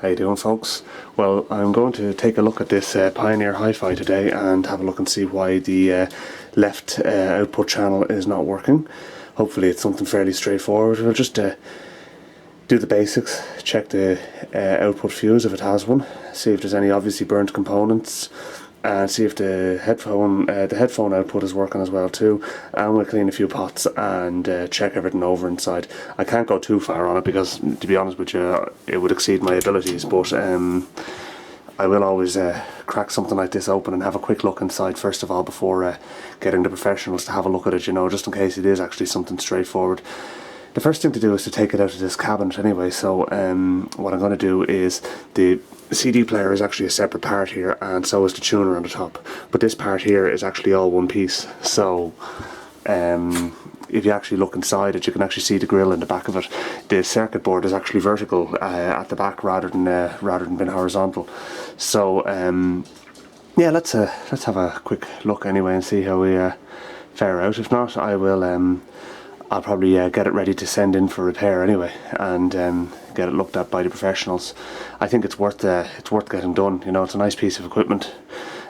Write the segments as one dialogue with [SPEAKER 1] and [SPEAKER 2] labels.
[SPEAKER 1] How you doing, folks? Well, I'm going to take a look at this Pioneer hi-fi today and have a look and see why the left output channel is not working. Hopefully it's something fairly straightforward. We'll just do the basics, check the output fuse if it has one, see if there's any obviously burnt components, and see if the headphone output is working as well too. And we'll clean a few pots and check everything over inside. I can't go too far on it because, to be honest with you, it would exceed my abilities, but I will always crack something like this open and have a quick look inside first of all before getting the professionals to have a look at it, you know, just in case it is actually something straightforward. The first thing to do is to take it out of this cabinet anyway, so what I'm going to do is, the CD player is actually a separate part here, and so is the tuner on the top, but this part here is actually all one piece. So if you actually look inside it, you can actually see the grill in the back of it. The circuit board is actually vertical at the back rather than being horizontal. So yeah, let's have a quick look anyway and see how we fare out. If not, I'll probably get it ready to send in for repair anyway, and get it looked at by the professionals. I think it's worth getting done. You know, it's a nice piece of equipment.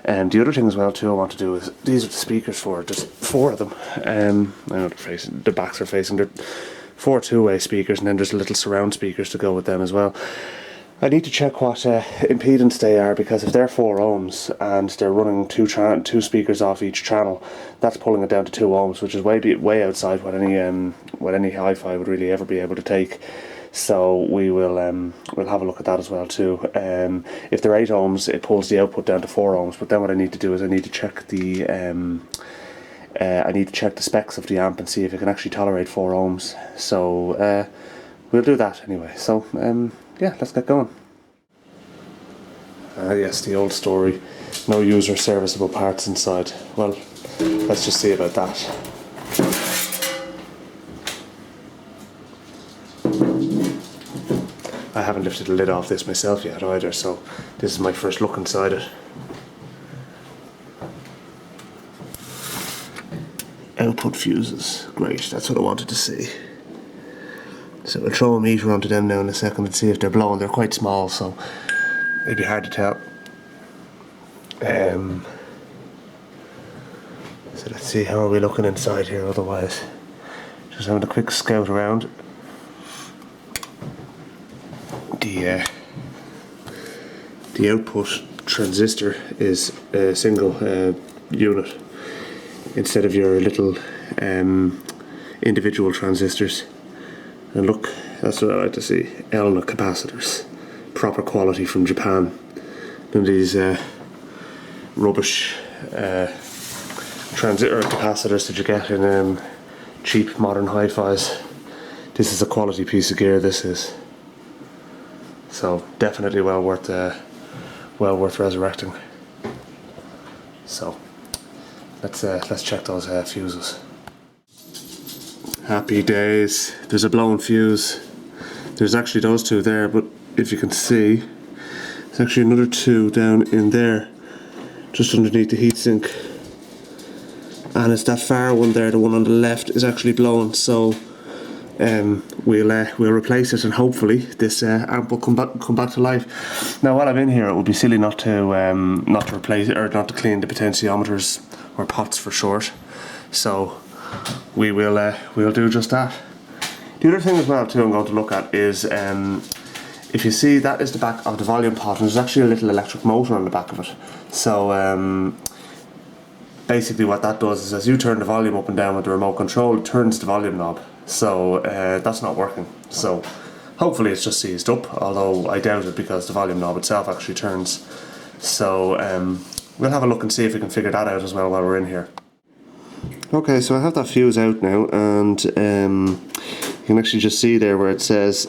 [SPEAKER 1] And the other thing as well too I want to do is, these are the speakers for it. There's 4 of them. I know the backs are facing. They're 4 two-way speakers, and then there's little surround speakers to go with them as well. I need to check what impedance they are, because if they're 4 ohms and they're running two speakers off each channel, that's pulling it down to 2 ohms, which is way outside what any hi-fi would really ever be able to take. So we'll have a look at that as well too. If they're 8 ohms, it pulls the output down to 4 ohms. But then what I need to do is I need to check the specs of the amp and see if it can actually tolerate 4 ohms. So we'll do that anyway. So yeah, let's get going. Yes, the old story. No user serviceable parts inside. Well, let's just see about that. I haven't lifted the lid off this myself yet either, so this is my first look inside it. Output fuses, great, that's what I wanted to see. So we'll throw a meter onto them now in a second and see if they're blowing. They're quite small, so it'd be hard to tell. So let's see, how are we looking inside here otherwise. Just having a quick scout around. The output transistor is a single unit instead of your little individual transistors. And look, that's what I like to see. Elna capacitors, proper quality from Japan. None of these rubbish capacitors that you get in cheap modern hi-fis. This is a quality piece of gear. This is. So definitely well worth resurrecting. So let's check those fuses. Happy days. There's a blown fuse. There's actually those 2 there, but if you can see, there's actually another 2 down in there, just underneath the heatsink. And it's that far one there, the one on the left, is actually blown. So we'll replace it, and hopefully this amp will come back to life. Now, while I'm in here, it would be silly not to replace it, or not to clean the potentiometers, or pots for short. So we'll do just that. The other thing as well too I'm going to look at is, if you see, that is the back of the volume pot, and there's actually a little electric motor on the back of it. So basically what that does is, as you turn the volume up and down with the remote control, it turns the volume knob. So that's not working. So hopefully it's just seized up, although I doubt it, because the volume knob itself actually turns. So we'll have a look and see if we can figure that out as well while we're in here. Okay, so I have that fuse out now, and you can actually just see there where it says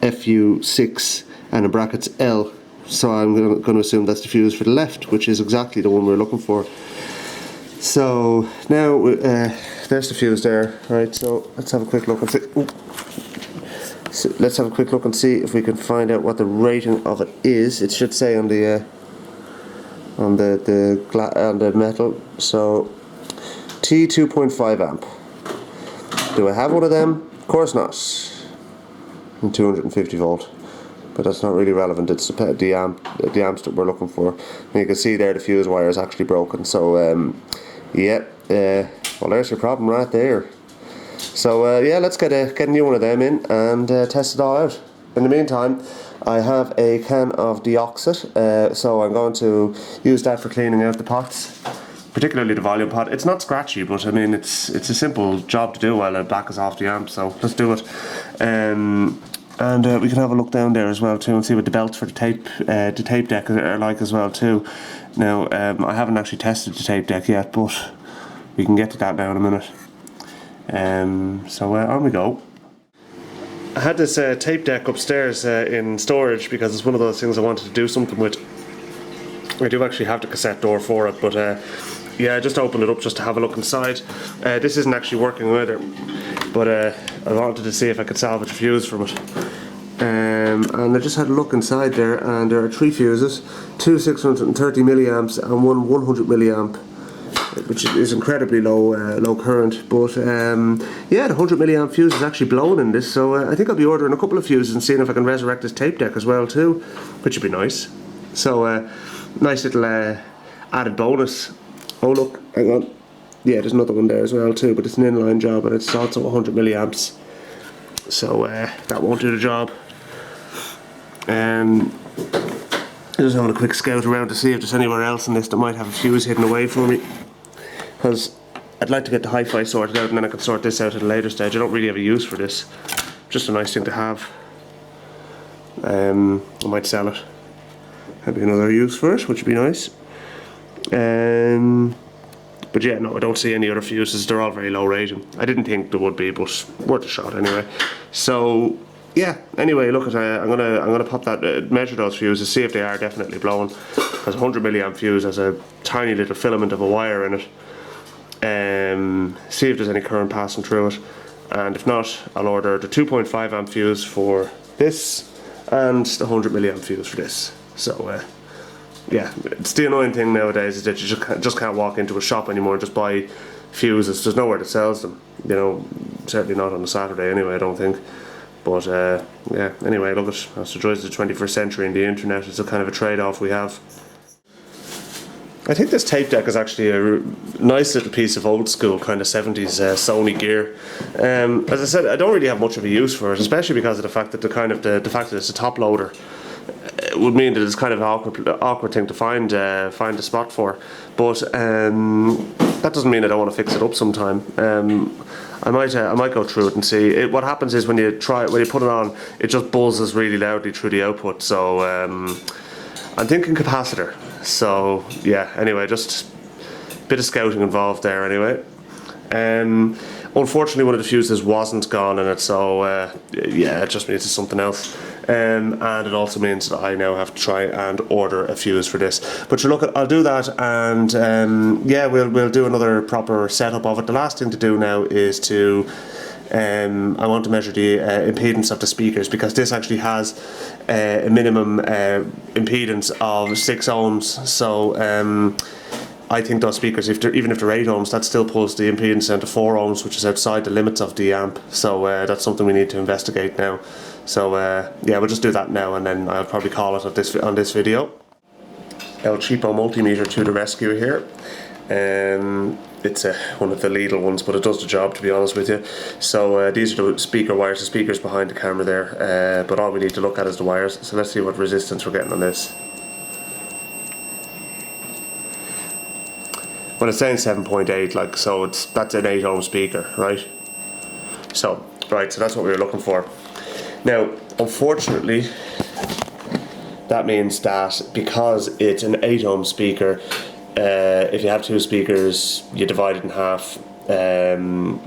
[SPEAKER 1] FU6 and in brackets L. So I'm going to assume that's the fuse for the left, which is exactly the one we're looking for. So now there's the fuse there, right? So let's have a quick look and see. So let's have a quick look and see if we can find out what the rating of it is. It should say on the metal. So T 2.5 amp. Do I have one of them? Of course not. And 250 volt. but that's not really relevant. It's the amps that we're looking for. And you can see there the fuse wire is actually broken. So yeah, well, there's your problem right there. So yeah, let's get a new one of them in and test it all out. In the meantime, I have a can of deoxit, so I'm going to use that for cleaning out the pots, particularly the volume pot. It's not scratchy, but I mean it's a simple job to do while the back is off the amp, so let's do it. And we can have a look down there as well too and see what the belts for the tape deck are like as well too. Now I haven't actually tested the tape deck yet, but we can get to that now in a minute. So on we go. I had this tape deck upstairs in storage because it's one of those things I wanted to do something with. I do actually have the cassette door for it, but yeah, I just opened it up just to have a look inside. This isn't actually working either, but I wanted to see if I could salvage a fuse from it. And I just had a look inside there, and there are 3 fuses, 2 630 milliamps and 1 100 milliamp, which is incredibly low current. But yeah, the 100 milliamp fuse is actually blown in this, so I think I'll be ordering a couple of fuses and seeing if I can resurrect this tape deck as well too, which would be nice. So nice little added bonus. Oh look, hang on. Yeah, there's another one there as well too, but it's an inline job and it's also 100 milliamps. So that won't do the job. Just having a quick scout around to see if there's anywhere else in this that might have a fuse hidden away for me, because I'd like to get the hi-fi sorted out and then I can sort this out at a later stage. I don't really have a use for this, just a nice thing to have. I might sell it. That'd be another use for it, which would be nice. But yeah, no, I don't see any other fuses. They're all very low rating. I didn't think there would be, but worth a shot anyway. So yeah, anyway, look at I'm gonna pop that, measure those fuses, see if they are definitely blown, because 100 milliamp fuse has a tiny little filament of a wire in it. See if there's any current passing through it, and if not, I'll order the 2.5 amp fuse for this and the 100 milliamp fuse for this. So yeah, it's the annoying thing nowadays is that you just can't walk into a shop anymore and just buy fuses. There's nowhere that sells them, you know, certainly not on a Saturday anyway, I don't think. But yeah, anyway, look, that's the joys of the 21st century and the internet. It's a kind of a trade-off we have. I think this tape deck is actually a nice little piece of old school kind of 70s Sony gear. As I said, I don't really have much of a use for it, especially because of the fact that the fact that it's a top loader. It would mean that it's kind of an awkward thing to find a spot for, but that doesn't mean I don't want to fix it up sometime. I might go through it and see. What happens is when you put it on, it just buzzes really loudly through the output. So I'm thinking capacitor. So yeah. Anyway, just a bit of scouting involved there. Anyway. Unfortunately, one of the fuses wasn't gone in it, so yeah, it just means it's something else. And it also means that I now have to try and order a fuse for this. But look, I'll do that, and yeah, we'll do another proper setup of it. The last thing to do now is to I want to measure the impedance of the speakers, because this actually has a minimum impedance of 6 ohms. So I think those speakers, even if they're 8 ohms, that still pulls the impedance down to 4 ohms, which is outside the limits of the amp. So that's something we need to investigate now. So yeah, we'll just do that now, and then I'll probably call it on this video. El Cheapo multimeter to the rescue here. It's one of the Lidl ones, but it does the job, to be honest with you. So these are the speaker wires, the speakers behind the camera there. But all we need to look at is the wires. So let's see what resistance we're getting on this. Well, it's saying 7.8, like, so that's an 8 ohm speaker, right? So that's what we were looking for. Now, unfortunately, that means that because it's an 8 ohm speaker, if you have 2 speakers, you divide it in half.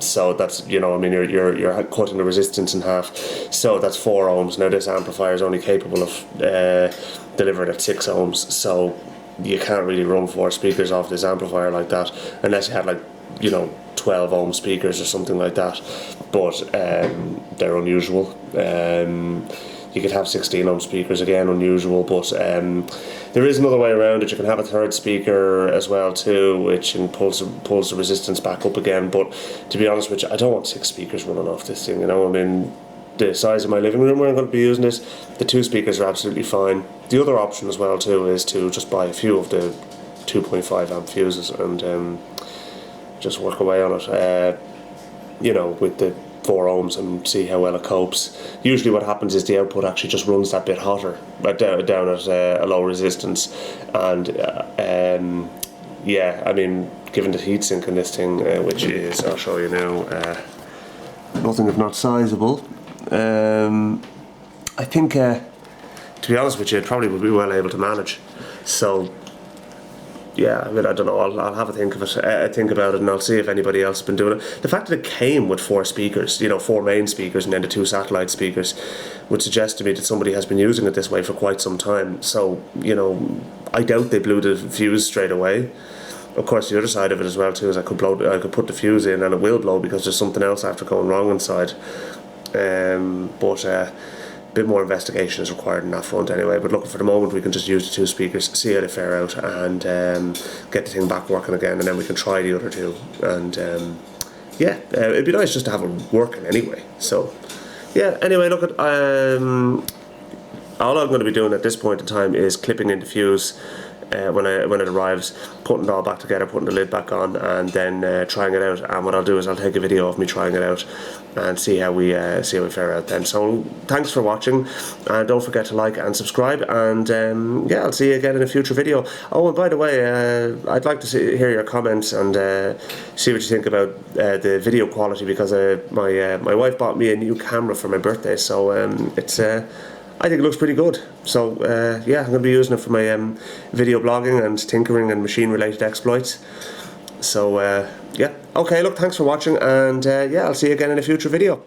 [SPEAKER 1] So that's, you know, I mean, you're cutting the resistance in half. So that's 4 ohms. Now this amplifier is only capable of delivering at 6 ohms. So you can't really run 4 speakers off this amplifier like that, unless you had, like, you know, 12 ohm speakers or something like that. But they're unusual. You could have 16 ohm speakers, again unusual, but there is another way around it. You can have a third speaker as well too, which pulls the resistance back up again. But to be honest with you, I don't want 6 speakers running off this thing, you know. I mean, the size of my living room where I'm going to be using this, the 2 speakers are absolutely fine. The other option as well too is to just buy a few of the 2.5 amp fuses and just work away on it, you know, with the 4 ohms and see how well it copes. Usually what happens is the output actually just runs that bit hotter, down at a low resistance, and yeah, I mean, given the heatsink in this thing, which is, I'll show you now, nothing if not sizable, I think, to be honest with you, it probably would be well able to manage. So yeah, I mean, I don't know, I'll have a think of it, think about it, and I'll see if anybody else has been doing it. The fact that it came with 4 speakers, you know, 4 main speakers and then the 2 satellite speakers, would suggest to me that somebody has been using it this way for quite some time. So, you know, I doubt they blew the fuse straight away. Of course, the other side of it as well too is I could put the fuse in and it will blow because there's something else after going wrong inside. But a bit more investigation is required on that front anyway. But look, for the moment we can just use the 2 speakers, see how they fare out, and get the thing back working again, and then we can try the other 2. And yeah, it'd be nice just to have them working anyway. So yeah, anyway, look at all I'm going to be doing at this point in time is clipping in the fuse when it arrives, putting it all back together, putting the lid back on, and then trying it out. And what I'll do is I'll take a video of me trying it out and see how we fare out then. So thanks for watching, and don't forget to like and subscribe, and yeah, I'll see you again in a future video. Oh, and by the way, I'd like to hear your comments and see what you think about the video quality, because my wife bought me a new camera for my birthday, so it's I think it looks pretty good. So yeah, I'm going to be using it for my video blogging and tinkering and machine related exploits. So yeah, okay, look, thanks for watching, and yeah, I'll see you again in a future video.